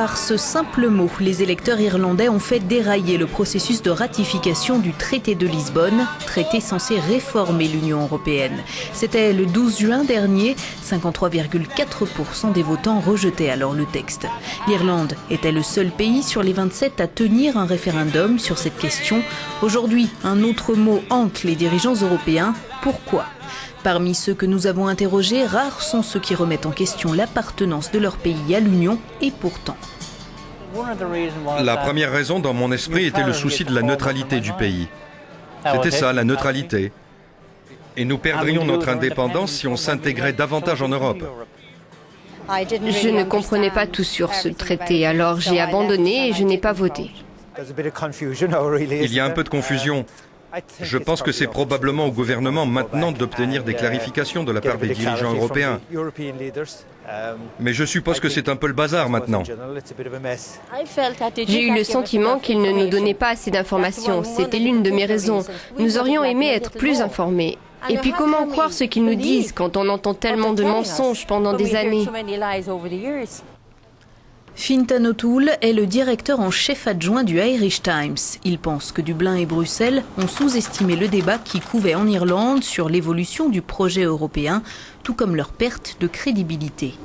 Par ce simple mot, les électeurs irlandais ont fait dérailler le processus de ratification du traité de Lisbonne, traité censé réformer l'Union européenne. C'était le 12 juin dernier, 53,4% des votants rejetaient alors le texte. L'Irlande était le seul pays sur les 27 à tenir un référendum sur cette question. Aujourd'hui, un autre mot hante les dirigeants européens. Pourquoi ? Parmi ceux que nous avons interrogés, rares sont ceux qui remettent en question l'appartenance de leur pays à l'Union, et pourtant. La première raison dans mon esprit était le souci de la neutralité du pays. C'était ça, la neutralité. Et nous perdrions notre indépendance si on s'intégrait davantage en Europe. Je ne comprenais pas tout sur ce traité, alors j'ai abandonné et je n'ai pas voté. Il y a un peu de confusion. Je pense que c'est probablement au gouvernement maintenant d'obtenir des clarifications de la part des dirigeants européens. Mais je suppose que c'est un peu le bazar maintenant. J'ai eu le sentiment qu'ils ne nous donnaient pas assez d'informations. C'était l'une de mes raisons. Nous aurions aimé être plus informés. Et puis comment croire ce qu'ils nous disent quand on entend tellement de mensonges pendant des années ? Fintan O'Toole est le directeur en chef adjoint du Irish Times. Il pense que Dublin et Bruxelles ont sous-estimé le débat qui couvait en Irlande sur l'évolution du projet européen, tout comme leur perte de crédibilité.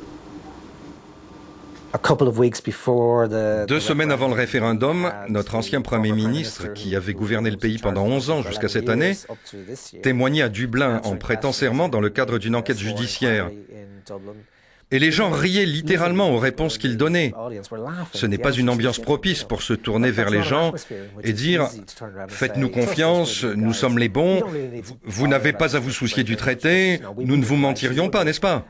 2 semaines avant le référendum, notre ancien Premier ministre, qui avait gouverné le pays pendant 11 ans jusqu'à cette année, témoignait à Dublin en prêtant serment dans le cadre d'une enquête judiciaire. Et les gens riaient littéralement aux réponses qu'il donnait. Ce n'est pas une ambiance propice pour se tourner vers les gens et dire « Faites-nous confiance, nous sommes les bons, vous n'avez pas à vous soucier du traité, nous ne vous mentirions pas, n'est-ce pas ?»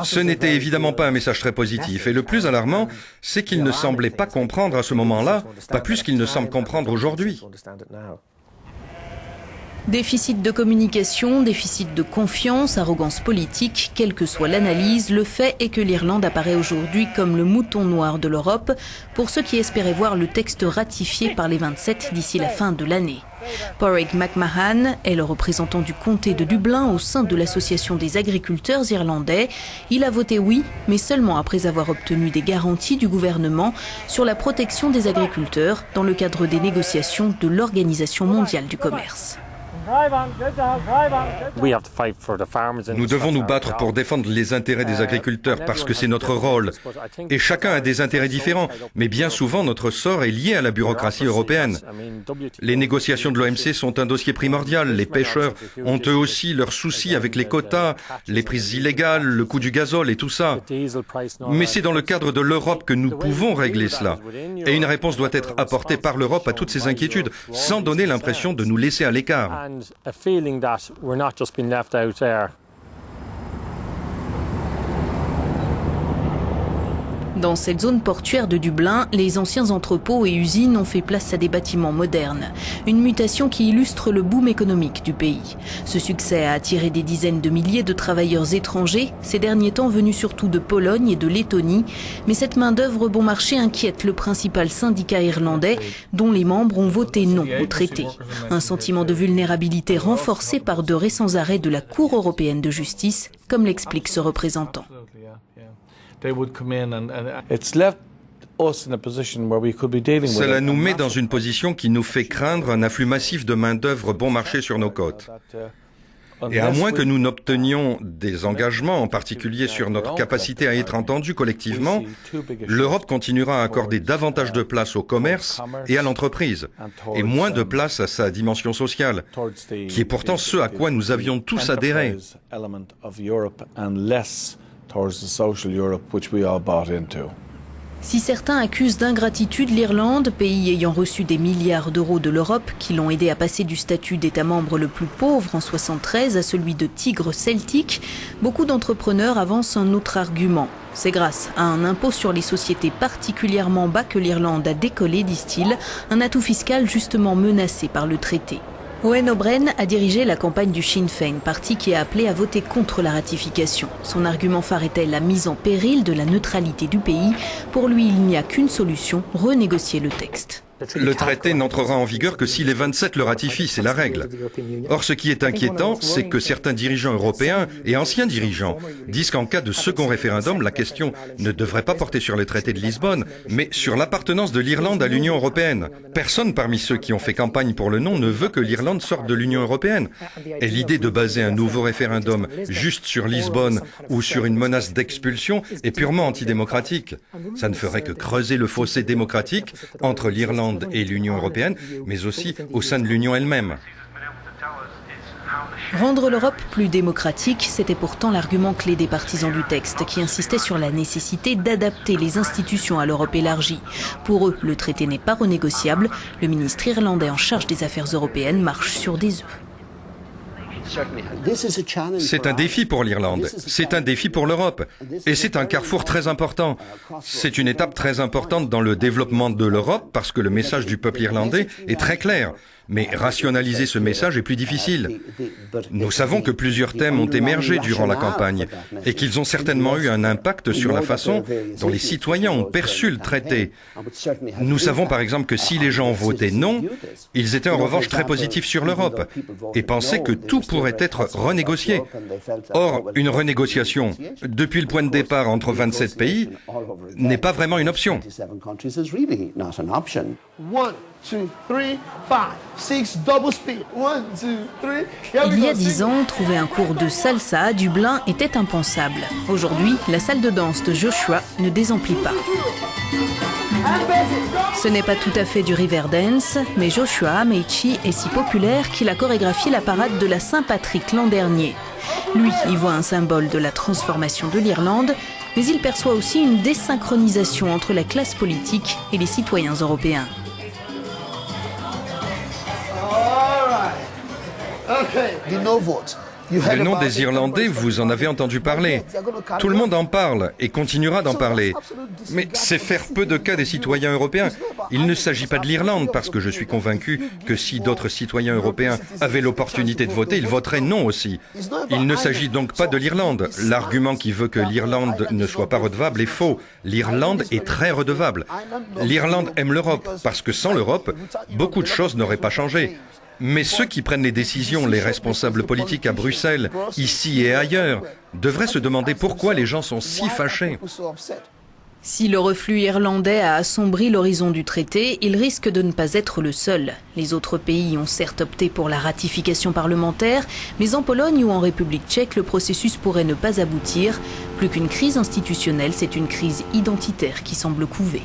Ce n'était évidemment pas un message très positif. Et le plus alarmant, c'est qu'il ne semblait pas comprendre à ce moment-là, pas plus qu'il ne semble comprendre aujourd'hui. Déficit de communication, déficit de confiance, arrogance politique, quelle que soit l'analyse, le fait est que l'Irlande apparaît aujourd'hui comme le mouton noir de l'Europe pour ceux qui espéraient voir le texte ratifié par les 27 d'ici la fin de l'année. Padraig McMahon est le représentant du comté de Dublin au sein de l'Association des agriculteurs irlandais. Il a voté oui, mais seulement après avoir obtenu des garanties du gouvernement sur la protection des agriculteurs dans le cadre des négociations de l'Organisation mondiale du commerce. Nous devons nous battre pour défendre les intérêts des agriculteurs parce que c'est notre rôle. Et chacun a des intérêts différents, mais bien souvent notre sort est lié à la bureaucratie européenne. Les négociations de l'OMC sont un dossier primordial. Les pêcheurs ont eux aussi leurs soucis avec les quotas, les prises illégales, le coût du gazole et tout ça. Mais c'est dans le cadre de l'Europe que nous pouvons régler cela. Et une réponse doit être apportée par l'Europe à toutes ces inquiétudes, sans donner l'impression de nous laisser à l'écart. A feeling that we're not just being left out there. Dans cette zone portuaire de Dublin, les anciens entrepôts et usines ont fait place à des bâtiments modernes. Une mutation qui illustre le boom économique du pays. Ce succès a attiré des dizaines de milliers de travailleurs étrangers, ces derniers temps venus surtout de Pologne et de Lettonie. Mais cette main-d'œuvre bon marché inquiète le principal syndicat irlandais, dont les membres ont voté non au traité. Un sentiment de vulnérabilité renforcé par de récents arrêts de la Cour européenne de justice, comme l'explique ce représentant. Cela nous met dans une position qui nous fait craindre un afflux massif de main-d'œuvre bon marché sur nos côtes. Et à moins que nous n'obtenions des engagements, en particulier sur notre capacité à être entendus collectivement, l'Europe continuera à accorder davantage de place au commerce et à l'entreprise, et moins de place à sa dimension sociale, qui est pourtant ce à quoi nous avions tous adhéré. Si certains accusent d'ingratitude l'Irlande, pays ayant reçu des milliards d'euros de l'Europe qui l'ont aidé à passer du statut d'État membre le plus pauvre en 1973 à celui de tigre celtique, beaucoup d'entrepreneurs avancent un autre argument. C'est grâce à un impôt sur les sociétés particulièrement bas que l'Irlande a décollé, disent-ils, un atout fiscal justement menacé par le traité. Owen O'Brien a dirigé la campagne du Sinn Féin, parti qui a appelé à voter contre la ratification. Son argument phare était la mise en péril de la neutralité du pays. Pour lui, il n'y a qu'une solution, renégocier le texte. Le traité n'entrera en vigueur que si les 27 le ratifient, c'est la règle. Or, ce qui est inquiétant, c'est que certains dirigeants européens et anciens dirigeants disent qu'en cas de second référendum, la question ne devrait pas porter sur le traité de Lisbonne, mais sur l'appartenance de l'Irlande à l'Union européenne. Personne parmi ceux qui ont fait campagne pour le non ne veut que l'Irlande sorte de l'Union européenne. Et l'idée de baser un nouveau référendum juste sur Lisbonne ou sur une menace d'expulsion est purement antidémocratique. Ça ne ferait que creuser le fossé démocratique entre l'Irlande et l'Union européenne, mais aussi au sein de l'Union elle-même. Rendre l'Europe plus démocratique, c'était pourtant l'argument clé des partisans du texte, qui insistaient sur la nécessité d'adapter les institutions à l'Europe élargie. Pour eux, le traité n'est pas renégociable. Le ministre irlandais en charge des affaires européennes marche sur des œufs. C'est un défi pour l'Irlande, c'est un défi pour l'Europe, et c'est un carrefour très important. C'est une étape très importante dans le développement de l'Europe parce que le message du peuple irlandais est très clair. Mais rationaliser ce message est plus difficile. Nous savons que plusieurs thèmes ont émergé durant la campagne et qu'ils ont certainement eu un impact sur la façon dont les citoyens ont perçu le traité. Nous savons par exemple que si les gens ont voté non, ils étaient en revanche très positifs sur l'Europe et pensaient que tout pourrait être renégocié. Or, une renégociation, depuis le point de départ entre 27 pays, n'est pas vraiment une option. 1, 2, 3, 5, 6, double speed. 1, 2, 3. Il y a 10 ans, trouver un cours de salsa à Dublin était impensable. Aujourd'hui, la salle de danse de Joshua ne désemplit pas. Ce n'est pas tout à fait du Riverdance, mais Joshua Amaechi est si populaire qu'il a chorégraphié la parade de la Saint-Patrick l'an dernier. Lui, y voit un symbole de la transformation de l'Irlande, mais il perçoit aussi une désynchronisation entre la classe politique et les citoyens européens. Le nom des Irlandais, vous en avez entendu parler. Tout le monde en parle et continuera d'en parler. Mais c'est faire peu de cas des citoyens européens. Il ne s'agit pas de l'Irlande, parce que je suis convaincu que si d'autres citoyens européens avaient l'opportunité de voter, ils voteraient non aussi. Il ne s'agit donc pas de l'Irlande. L'argument qui veut que l'Irlande ne soit pas redevable est faux. L'Irlande est très redevable. L'Irlande aime l'Europe, parce que sans l'Europe, beaucoup de choses n'auraient pas changé. Mais ceux qui prennent les décisions, les responsables politiques à Bruxelles, ici et ailleurs, devraient se demander pourquoi les gens sont si fâchés. Si le reflux irlandais a assombri l'horizon du traité, il risque de ne pas être le seul. Les autres pays ont certes opté pour la ratification parlementaire, mais en Pologne ou en République tchèque, le processus pourrait ne pas aboutir. Plus qu'une crise institutionnelle, c'est une crise identitaire qui semble couver.